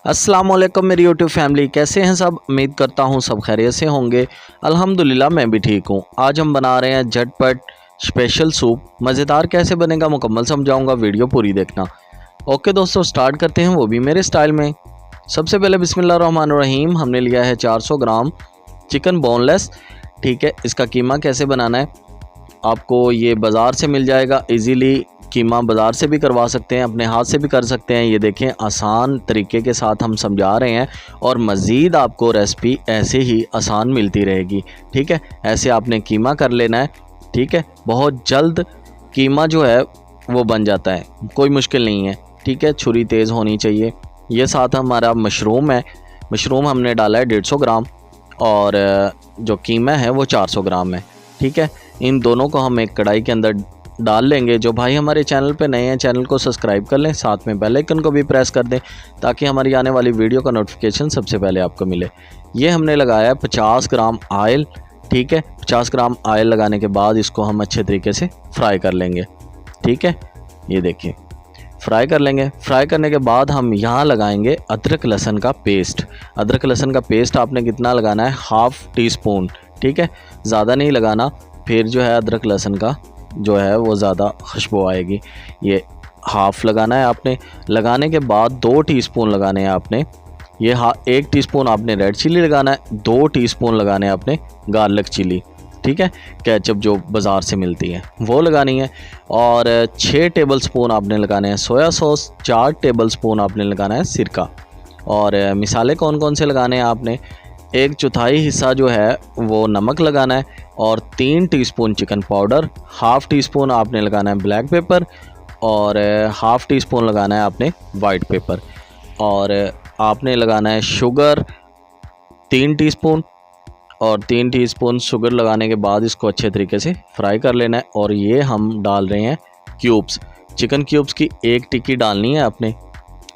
अस्सलाम वालेकुम मेरी यूट्यूब फैमिली, कैसे हैं सब। उम्मीद करता हूं सब खैरियत से होंगे। अल्हम्दुलिल्लाह मैं भी ठीक हूं। आज हम बना रहे हैं झटपट स्पेशल सूप। मज़ेदार कैसे बनेगा मुकम्मल समझाऊंगा, वीडियो पूरी देखना। ओके दोस्तों, स्टार्ट करते हैं, वो भी मेरे स्टाइल में। सबसे पहले बिस्मिल्लाहिर्रहमानिर्रहीम, हमने लिया है 400 ग्राम चिकन बोनलेस। ठीक है, इसका कीमा कैसे बनाना है आपको ये बाज़ार से मिल जाएगा ईज़िली। कीमा बाज़ार से भी करवा सकते हैं, अपने हाथ से भी कर सकते हैं। ये देखें, आसान तरीके के साथ हम समझा रहे हैं और मज़ीद आपको रेसिपी ऐसे ही आसान मिलती रहेगी। ठीक है, ऐसे आपने कीमा कर लेना है। ठीक है, बहुत जल्द कीमा जो है वो बन जाता है, कोई मुश्किल नहीं है। ठीक है, छुरी तेज़ होनी चाहिए। ये साथ हमारा मशरूम है, मशरूम हमने डाला है 150 ग्राम और जो कीमा है वो 400 ग्राम है। ठीक है, इन दोनों को हम एक कढ़ाई के अंदर डाल लेंगे। जो भाई हमारे चैनल पे नए हैं, चैनल को सब्सक्राइब कर लें, साथ में बेल आइकन को भी प्रेस कर दें ताकि हमारी आने वाली वीडियो का नोटिफिकेशन सबसे पहले आपको मिले। ये हमने लगाया 50 ग्राम ऑयल। ठीक है, 50 ग्राम ऑयल लगाने के बाद इसको हम अच्छे तरीके से फ्राई कर लेंगे। ठीक है, ये देखिए फ्राई कर लेंगे। फ्राई करने के बाद हम यहाँ लगाएंगे अदरक लहसुन का पेस्ट। अदरक लहसुन का पेस्ट आपने कितना लगाना है, हाफ़ टी स्पून। ठीक है, ज़्यादा नहीं लगाना, फिर जो है अदरक लहसुन का जो है वो ज़्यादा खुशबू आएगी। ये हाफ़ लगाना है आपने। लगाने के बाद 2 टीस्पून लगाने हैं आपने। ये 1 टीस्पून आपने रेड चिली लगाना है, 2 टीस्पून लगाने हैं आपने गार्लिक चिली। ठीक है, केचप जो बाज़ार से मिलती है वो लगानी है। और 6 टेबल स्पून आपने लगाने हैं सोया सॉस, 4 टेबल स्पून आपने लगाना है सिरका। और मिसाले कौन कौन से लगाने हैं आपने, 1/4 हिस्सा जो है वो नमक लगाना है और 3 teaspoon chicken powder, half tea spoon आपने लगाना है ब्लैक पेपर और हाफ़ टी स्पून लगाना है आपने वाइट पेपर। और आपने लगाना है शुगर 3 टीस्पून और 3 टीस्पून शुगर लगाने के बाद इसको अच्छे तरीके से फ्राई कर लेना है। और ये हम डाल रहे हैं क्यूब्स, चिकन क्यूब्स की 1 टिक्की डालनी है आपने।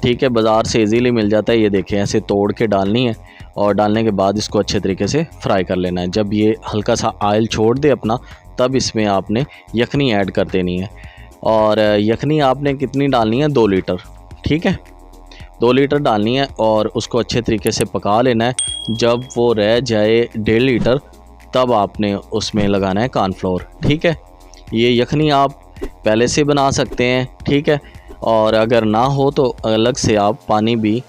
ठीक है, बाज़ार से इजीली मिल जाता है। ये देखें, ऐसे तोड़ के डालनी है और डालने के बाद इसको अच्छे तरीके से फ्राई कर लेना है। जब ये हल्का सा ऑयल छोड़ दे अपना, तब इसमें आपने यखनी ऐड कर देनी है। और यखनी आपने कितनी डालनी है, 2 लीटर। ठीक है, 2 लीटर डालनी है और उसको अच्छे तरीके से पका लेना है। जब वो रह जाए 1.5 लीटर, तब आपने उसमें लगाना है कॉर्नफ्लोर। ठीक है, ये यखनी आप पहले से बना सकते हैं। ठीक है, और अगर ना हो तो अलग से आप पानी भी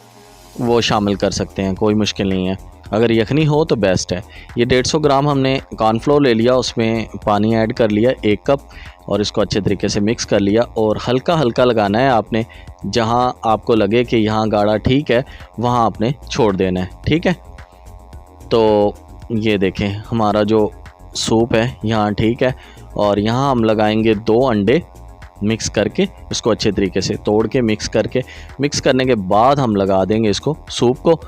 वो शामिल कर सकते हैं, कोई मुश्किल नहीं है। अगर यखनी हो तो बेस्ट है। ये 150 ग्राम हमने कॉर्नफ्लोर ले लिया, उसमें पानी ऐड कर लिया 1 कप और इसको अच्छे तरीके से मिक्स कर लिया। और हल्का हल्का लगाना है आपने, जहां आपको लगे कि यहाँ गाढ़ा ठीक है वहाँ आपने छोड़ देना है। ठीक है, तो ये देखें हमारा जो सूप है यहाँ ठीक है। और यहाँ हम लगाएंगे 2 अंडे मिक्स करके, इसको अच्छे तरीके से तोड़ के मिक्स करने के बाद हम लगा देंगे इसको सूप को।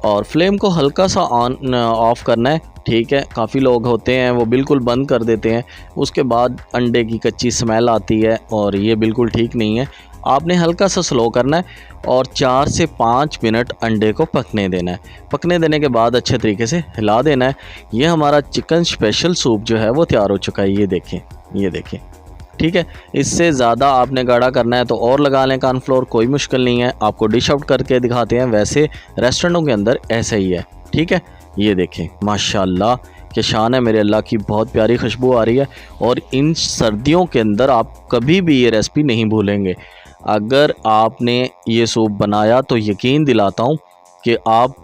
और फ्लेम को हल्का सा ऑन ऑफ़ करना है। ठीक है, काफ़ी लोग होते हैं वो बिल्कुल बंद कर देते हैं, उसके बाद अंडे की कच्ची स्मेल आती है और ये बिल्कुल ठीक नहीं है। आपने हल्का सा स्लो करना है और 4 से 5 मिनट अंडे को पकने देना है। पकने देने के बाद अच्छे तरीके से हिला देना है। ये हमारा चिकन स्पेशल सूप जो है वो तैयार हो चुका है। ये देखें, ये देखें। ठीक है, इससे ज़्यादा आपने गाढ़ा करना है तो और लगा लें कॉर्नफ्लोर, कोई मुश्किल नहीं है। आपको डिश आउट करके दिखाते हैं, वैसे रेस्टोरेंटों के अंदर ऐसा ही है। ठीक है, ये देखें माशाल्लाह कि शान है मेरे अल्लाह की, बहुत प्यारी खुशबू आ रही है। और इन सर्दियों के अंदर आप कभी भी ये रेसिपी नहीं भूलेंगे। अगर आपने ये सूप बनाया तो यकीन दिलाता हूँ कि आप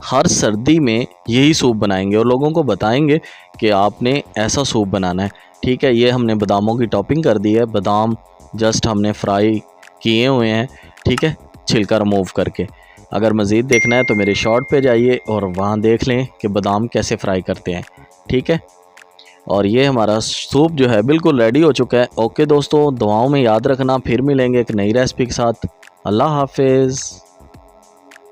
हर सर्दी में यही सूप बनाएंगे और लोगों को बताएंगे कि आपने ऐसा सूप बनाना है। ठीक है, ये हमने बादामों की टॉपिंग कर दी है, बादाम जस्ट हमने फ्राई किए हुए हैं। ठीक है, छिलका रिमूव करके। अगर मज़ीद देखना है तो मेरे शॉर्ट पे जाइए और वहाँ देख लें कि बादाम कैसे फ्राई करते हैं। ठीक है, और ये हमारा सूप जो है बिल्कुल रेडी हो चुका है। ओके दोस्तों, दुआओं में याद रखना, फिर मिलेंगे एक नई रेसिपी के साथ। अल्लाह हाफिज़।